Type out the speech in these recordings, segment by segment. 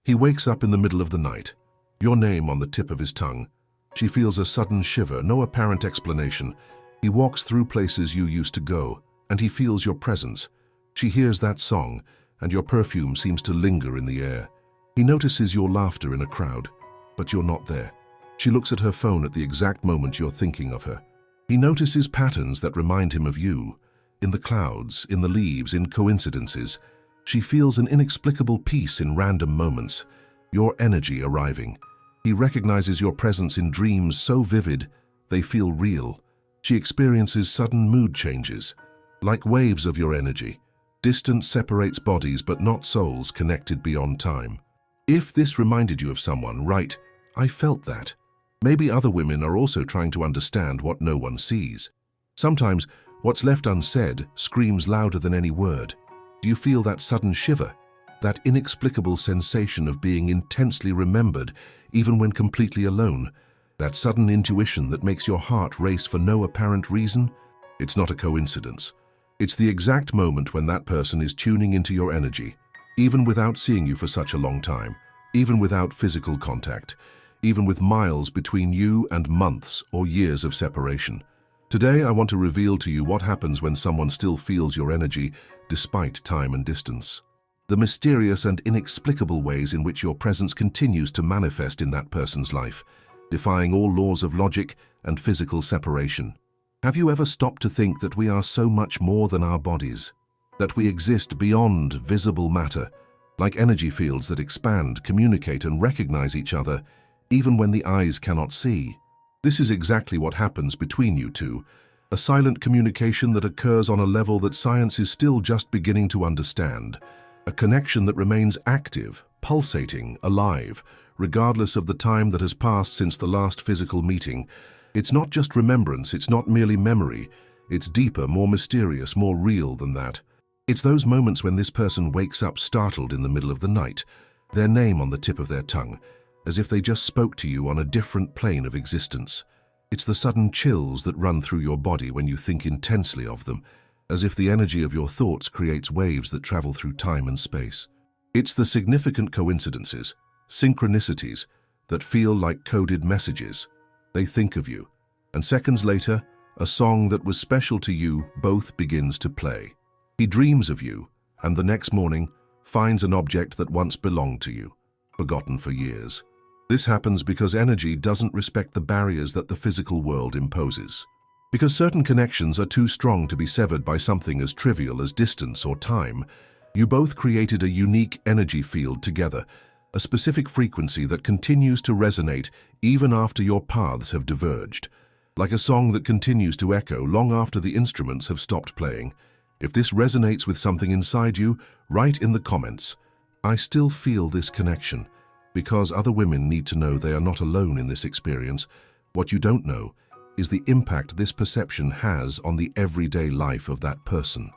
He wakes up in the middle of the night, your name on the tip of his tongue. She feels a sudden shiver, no apparent explanation. He walks through places you used to go, and he feels your presence. She hears that song, and your perfume seems to linger in the air. He notices your laughter in a crowd, but you're not there. She looks at her phone at the exact moment you're thinking of her. He notices patterns that remind him of you, in the clouds, in the leaves, in coincidences. She feels an inexplicable peace in random moments, your energy arriving. He recognizes your presence in dreams so vivid, they feel real. She experiences sudden mood changes, like waves of your energy. Distance separates bodies but not souls connected beyond time. If this reminded you of someone, write, "I felt that." Maybe other women are also trying to understand what no one sees. Sometimes, what's left unsaid screams louder than any word. Do you feel that sudden shiver? That inexplicable sensation of being intensely remembered, even when completely alone? That sudden intuition that makes your heart race for no apparent reason? It's not a coincidence. It's the exact moment when that person is tuning into your energy, even without seeing you for such a long time, even without physical contact, even with miles between you and months or years of separation. Today, I want to reveal to you what happens when someone still feels your energy despite time and distance. The mysterious and inexplicable ways in which your presence continues to manifest in that person's life, defying all laws of logic and physical separation. Have you ever stopped to think that we are so much more than our bodies? That we exist beyond visible matter, like energy fields that expand, communicate, and recognize each other, even when the eyes cannot see? This is exactly what happens between you two, a silent communication that occurs on a level that science is still just beginning to understand, a connection that remains active, pulsating, alive, regardless of the time that has passed since the last physical meeting. It's not just remembrance, it's not merely memory, it's deeper, more mysterious, more real than that. It's those moments when this person wakes up startled in the middle of the night, their name on the tip of their tongue, as if they just spoke to you on a different plane of existence. It's the sudden chills that run through your body when you think intensely of them, as if the energy of your thoughts creates waves that travel through time and space. It's the significant coincidences, synchronicities, that feel like coded messages. They think of you, and seconds later, a song that was special to you both begins to play. He dreams of you, and the next morning finds an object that once belonged to you, forgotten for years. This happens because energy doesn't respect the barriers that the physical world imposes. Because certain connections are too strong to be severed by something as trivial as distance or time, you both created a unique energy field together, a specific frequency that continues to resonate even after your paths have diverged, like a song that continues to echo long after the instruments have stopped playing. If this resonates with something inside you, write in the comments, "I still feel this connection," because other women need to know they are not alone in this experience. What you don't know is the impact this perception has on the everyday life of that person,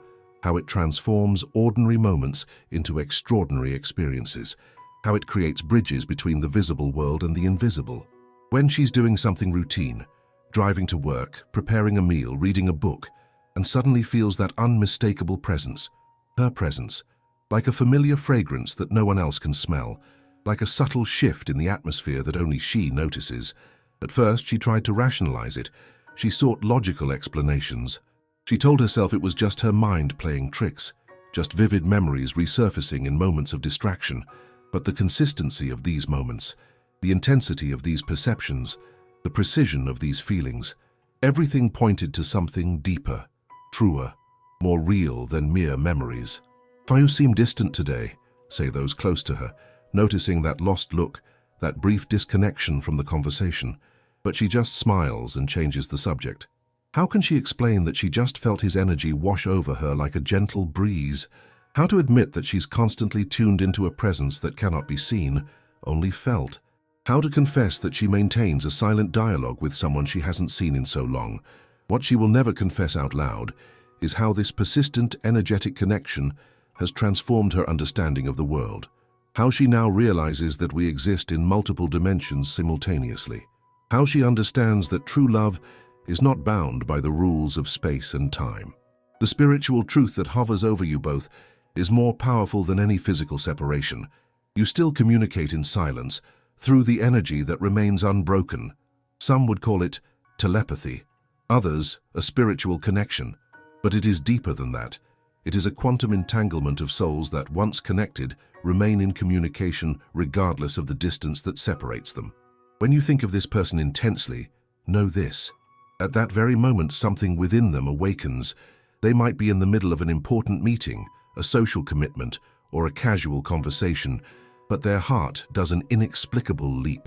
how it transforms ordinary moments into extraordinary experiences, how it creates bridges between the visible world and the invisible. When she's doing something routine, driving to work, preparing a meal, reading a book, and suddenly feels that unmistakable presence, her presence, like a familiar fragrance that no one else can smell, like a subtle shift in the atmosphere that only she notices. At first, she tried to rationalize it. She sought logical explanations. She told herself it was just her mind playing tricks, just vivid memories resurfacing in moments of distraction. But the consistency of these moments, the intensity of these perceptions, the precision of these feelings, everything pointed to something deeper, truer, more real than mere memories. "You seem distant today," say those close to her, noticing that lost look, that brief disconnection from the conversation. But she just smiles and changes the subject. How can she explain that she just felt his energy wash over her like a gentle breeze? How to admit that she's constantly tuned into a presence that cannot be seen, only felt? How to confess that she maintains a silent dialogue with someone she hasn't seen in so long? What she will never confess out loud is how this persistent, energetic connection has transformed her understanding of the world. How she now realizes that we exist in multiple dimensions simultaneously. How she understands that true love is not bound by the rules of space and time. The spiritual truth that hovers over you both is more powerful than any physical separation. You still communicate in silence, through the energy that remains unbroken. Some would call it telepathy, others a spiritual connection. But it is deeper than that. It is a quantum entanglement of souls that, once connected, remain in communication regardless of the distance that separates them. When you think of this person intensely, know this. At that very moment, something within them awakens. They might be in the middle of an important meeting, a social commitment, or a casual conversation, but their heart does an inexplicable leap,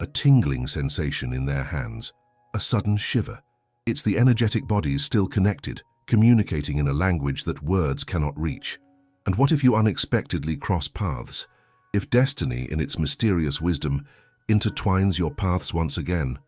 a tingling sensation in their hands, a sudden shiver. It's the energetic bodies still connected, communicating in a language that words cannot reach. And what if you unexpectedly cross paths? If destiny, in its mysterious wisdom, intertwines your paths once again,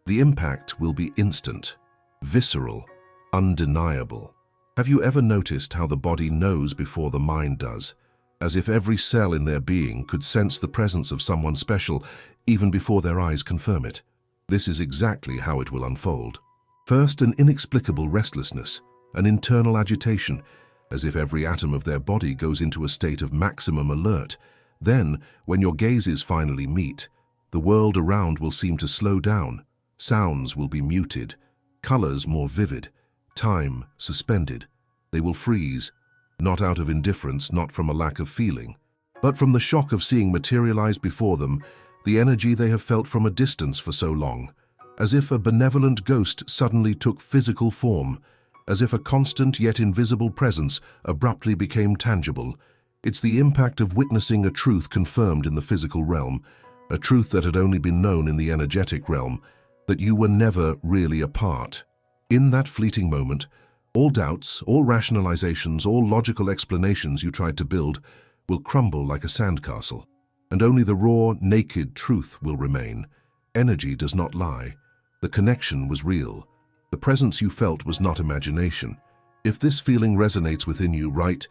the impact will be instant, visceral, undeniable. Have you ever noticed how the body knows before the mind does, as if every cell in their being could sense the presence of someone special even before their eyes confirm it? This is exactly how it will unfold. First, an inexplicable restlessness, an internal agitation, as if every atom of their body goes into a state of maximum alert. Then, when your gazes finally meet, the world around will seem to slow down, sounds will be muted, colors more vivid, time suspended. They will freeze, not out of indifference, not from a lack of feeling, but from the shock of seeing materialize before them the energy they have felt from a distance for so long, as if a benevolent ghost suddenly took physical form, as if a constant yet invisible presence abruptly became tangible. It's the impact of witnessing a truth confirmed in the physical realm, a truth that had only been known in the energetic realm, that you were never really apart. In that fleeting moment, all doubts, all rationalizations, all logical explanations you tried to build will crumble like a sandcastle, and only the raw, naked truth will remain. Energy does not lie. The connection was real. The presence you felt was not imagination. If this feeling resonates within you, write,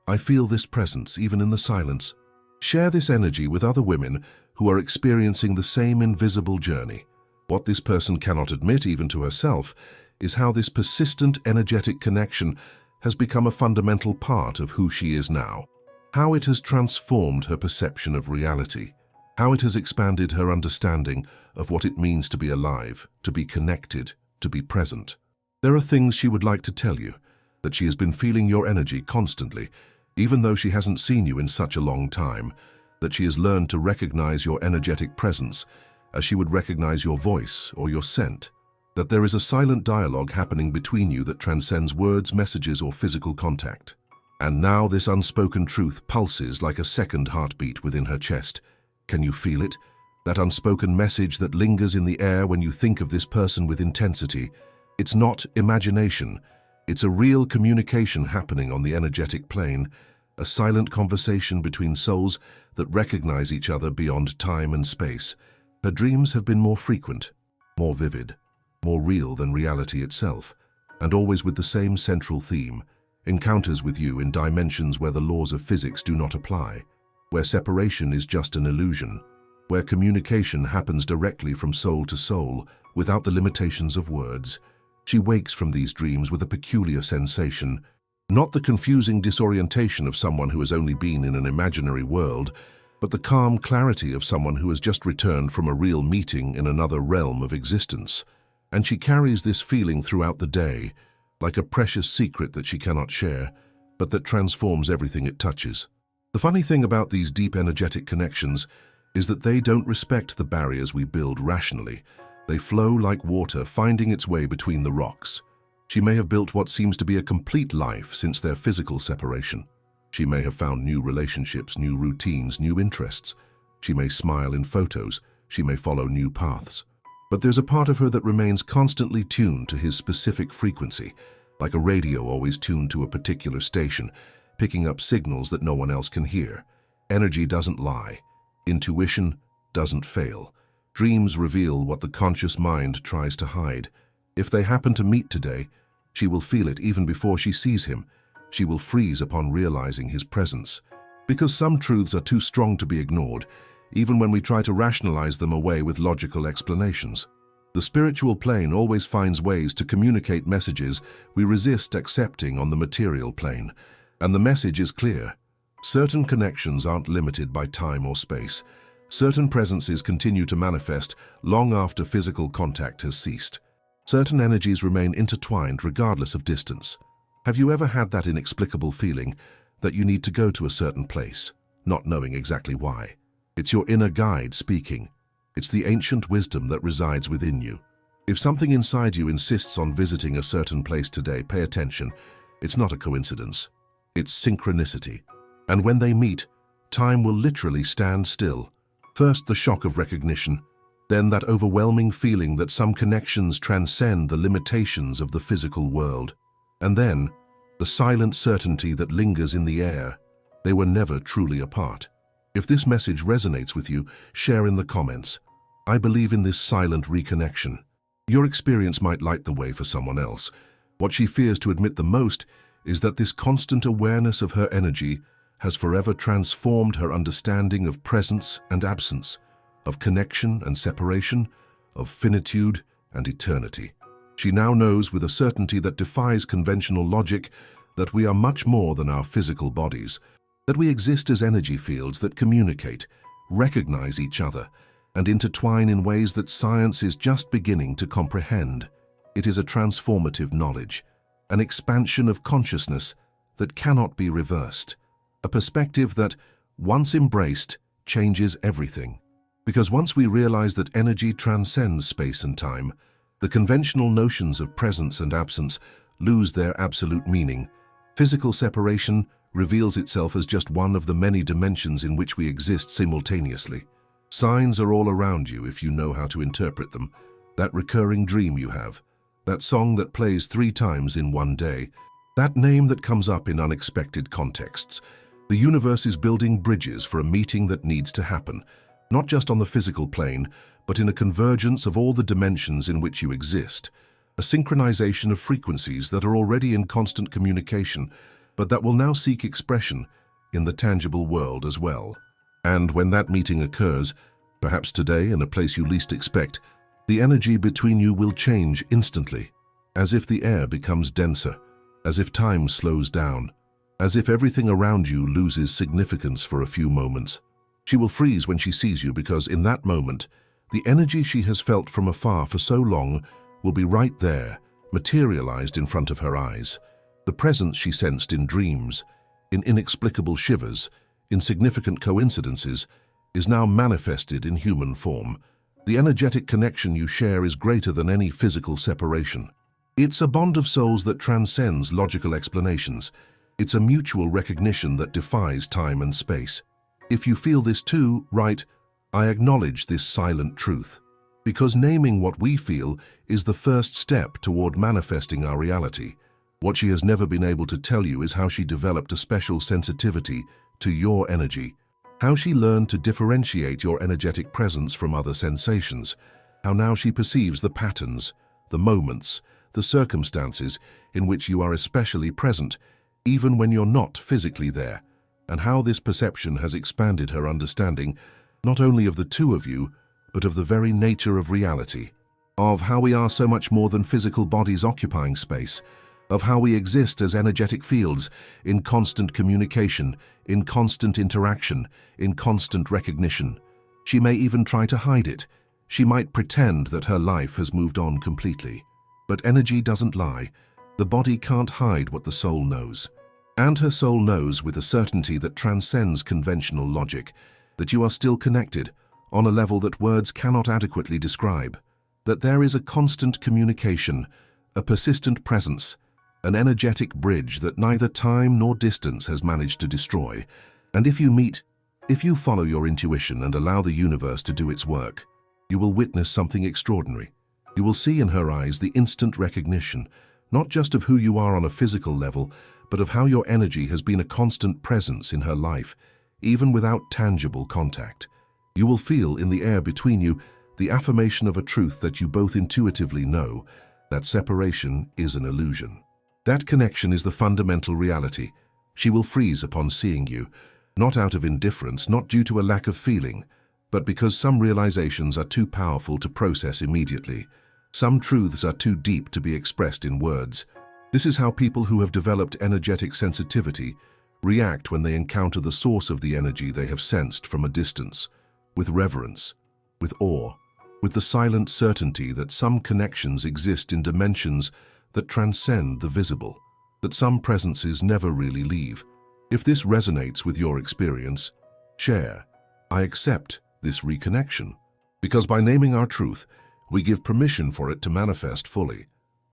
"I feel this presence even in the silence." Share this energy with other women who are experiencing the same invisible journey. What this person cannot admit, even to herself, is how this persistent energetic connection has become a fundamental part of who she is now. How it has transformed her perception of reality. How it has expanded her understanding of what it means to be alive, to be connected, to be present. There are things she would like to tell you, that she has been feeling your energy constantly, even though she hasn't seen you in such a long time, that she has learned to recognize your energetic presence as she would recognize your voice or your scent, that there is a silent dialogue happening between you that transcends words, messages, or physical contact. And now this unspoken truth pulses like a second heartbeat within her chest. Can you feel it? That unspoken message that lingers in the air when you think of this person with intensity. It's not imagination. It's a real communication happening on the energetic plane, a silent conversation between souls that recognize each other beyond time and space. Her dreams have been more frequent, more vivid, more real than reality itself, and always with the same central theme: encounters with you in dimensions where the laws of physics do not apply, where separation is just an illusion, where communication happens directly from soul to soul without the limitations of words. She wakes from these dreams with a peculiar sensation, not the confusing disorientation of someone who has only been in an imaginary world, but the calm clarity of someone who has just returned from a real meeting in another realm of existence. And she carries this feeling throughout the day, like a precious secret that she cannot share, but that transforms everything it touches. The funny thing about these deep energetic connections is that they don't respect the barriers we build rationally. They flow like water, finding its way between the rocks. She may have built what seems to be a complete life since their physical separation. She may have found new relationships, new routines, new interests. She may smile in photos. She may follow new paths. But there's a part of her that remains constantly tuned to his specific frequency, like a radio always tuned to a particular station, picking up signals that no one else can hear. Energy doesn't lie. Intuition doesn't fail. Dreams reveal what the conscious mind tries to hide. If they happen to meet today, she will feel it even before she sees him. She will freeze upon realizing his presence. Because some truths are too strong to be ignored, even when we try to rationalize them away with logical explanations. The spiritual plane always finds ways to communicate messages we resist accepting on the material plane. And the message is clear. Certain connections aren't limited by time or space. Certain presences continue to manifest long after physical contact has ceased. Certain energies remain intertwined regardless of distance. Have you ever had that inexplicable feeling that you need to go to a certain place, not knowing exactly why? It's your inner guide speaking. It's the ancient wisdom that resides within you. If something inside you insists on visiting a certain place today, pay attention. It's not a coincidence. It's synchronicity. And when they meet, time will literally stand still. First, the shock of recognition, then that overwhelming feeling that some connections transcend the limitations of the physical world. And then, the silent certainty that lingers in the air. They were never truly apart. If this message resonates with you, share in the comments. I believe in this silent reconnection. Your experience might light the way for someone else. What she fears to admit the most is that this constant awareness of her energy has forever transformed her understanding of presence and absence, of connection and separation, of finitude and eternity. She now knows with a certainty that defies conventional logic that we are much more than our physical bodies, that we exist as energy fields that communicate, recognize each other, and intertwine in ways that science is just beginning to comprehend. It is a transformative knowledge, an expansion of consciousness that cannot be reversed, a perspective that, once embraced, changes everything. Because once we realize that energy transcends space and time, the conventional notions of presence and absence lose their absolute meaning. Physical separation reveals itself as just one of the many dimensions in which we exist simultaneously. Signs are all around you if you know how to interpret them. That recurring dream you have, that song that plays 3 times in one day, that name that comes up in unexpected contexts. The universe is building bridges for a meeting that needs to happen, not just on the physical plane, but in a convergence of all the dimensions in which you exist, a synchronization of frequencies that are already in constant communication, but that will now seek expression in the tangible world as well. And when that meeting occurs, perhaps today in a place you least expect, the energy between you will change instantly, as if the air becomes denser, as if time slows down, as if everything around you loses significance for a few moments. She will freeze when she sees you because in that moment, the energy she has felt from afar for so long will be right there, materialized in front of her eyes. The presence she sensed in dreams, in inexplicable shivers, in significant coincidences, is now manifested in human form. The energetic connection you share is greater than any physical separation. It's a bond of souls that transcends logical explanations. It's a mutual recognition that defies time and space. If you feel this too, write, "I acknowledge this silent truth." Because naming what we feel is the first step toward manifesting our reality. What she has never been able to tell you is how she developed a special sensitivity to your energy, how she learned to differentiate your energetic presence from other sensations, how now she perceives the patterns, the moments, the circumstances in which you are especially present, even when you're not physically there, and how this perception has expanded her understanding not only of the two of you, but of the very nature of reality, of how we are so much more than physical bodies occupying space, of how we exist as energetic fields in constant communication, in constant interaction, in constant recognition. She may even try to hide it. She might pretend that her life has moved on completely. But energy doesn't lie. The body can't hide what the soul knows. And her soul knows with a certainty that transcends conventional logic, that you are still connected on a level that words cannot adequately describe, that there is a constant communication, a persistent presence, an energetic bridge that neither time nor distance has managed to destroy. And if you meet, if you follow your intuition and allow the universe to do its work, you will witness something extraordinary. You will see in her eyes the instant recognition, not just of who you are on a physical level, but of how your energy has been a constant presence in her life, even without tangible contact. You will feel in the air between you the affirmation of a truth that you both intuitively know, that separation is an illusion. That connection is the fundamental reality. She will freeze upon seeing you, not out of indifference, not due to a lack of feeling, but because some realizations are too powerful to process immediately. Some truths are too deep to be expressed in words. This is how people who have developed energetic sensitivity React when they encounter the source of the energy they have sensed from a distance, with reverence, with awe, with the silent certainty that some connections exist in dimensions that transcend the visible, that some presences never really leave. If this resonates with your experience, share. I accept this reconnection, because by naming our truth, we give permission for it to manifest fully.